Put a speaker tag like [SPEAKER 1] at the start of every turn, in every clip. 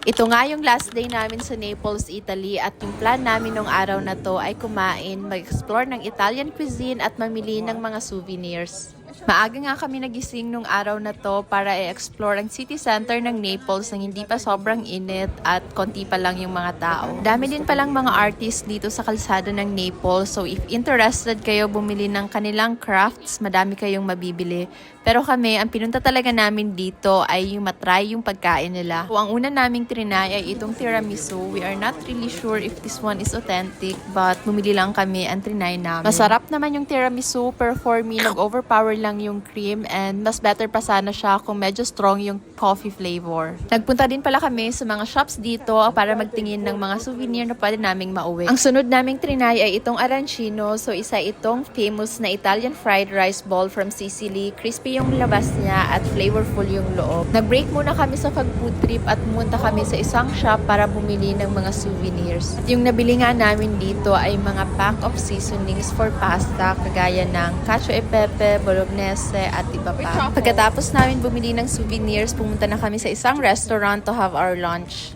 [SPEAKER 1] Ito nga yung last day namin sa Naples, Italy at yung plan namin nung araw na to ay kumain, mag-explore ng Italian cuisine at mamili ng mga souvenirs. Maaga nga kami nagising nung araw na to para i-explore ang city center ng Naples nang hindi pa sobrang init at konti pa lang yung mga tao. Dami din palang mga artists dito sa kalsada ng Naples, so if interested kayo bumili ng kanilang crafts, madami kayong mabibili. Pero kami, ang pinunta talaga namin dito ay yung matry yung pagkain nila. So, ang una naming trinay ay itong tiramisu. We are not really sure if this one is authentic, but bumili lang kami ang trinay namin. Masarap naman yung tiramisu, pero for me, nag-overpower lang yung cream and mas better pa sana siya kung medyo strong yung coffee flavor. Nagpunta din pala kami sa mga shops dito para magtingin ng mga souvenir na pwede naming mauwi. Ang sunod naming trinay ay itong arancino. So, isa itong famous na Italian fried rice ball from Sicily. Crispy yung labas niya at flavorful yung loob. Nag-break muna kami sa pag-food trip at pumunta kami sa isang shop para bumili ng mga souvenirs. At yung nabili nga namin dito ay mga pack of seasonings for pasta kagaya ng cacio e pepe, bolognese at iba pa. Pagkatapos namin bumili ng souvenirs, pumunta na kami sa isang restaurant to have our lunch.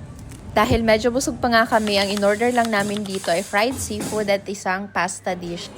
[SPEAKER 1] Dahil medyo busog pa nga kami, ang in-order lang namin dito ay fried seafood at isang pasta dish.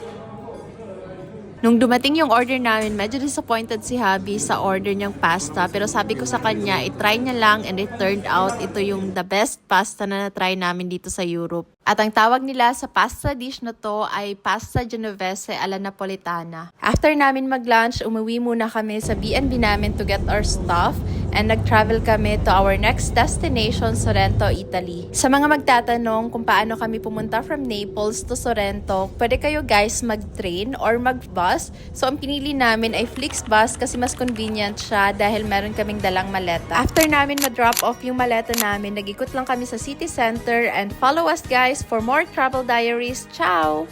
[SPEAKER 1] Nung dumating yung order namin, medyo disappointed si Habi sa order niyang pasta. Pero sabi ko sa kanya, itry niya lang and it turned out ito yung the best pasta na na-try namin dito sa Europe. At ang tawag nila sa pasta dish na to ay pasta genovese alla napolitana. After namin mag-lunch, umuwi muna kami sa B&B namin to get our stuff and nag-travel kami to our next destination, Sorrento, Italy. Sa mga magtatanong kung paano kami pumunta from Naples to Sorrento, pwede kayo guys mag-train or mag-bus. So ang pinili namin ay Flixbus kasi mas convenient siya dahil meron kaming dalang maleta. After namin ma-drop off yung maleta namin, nag-ikot lang kami sa city center and follow us guys for more travel diaries. Ciao!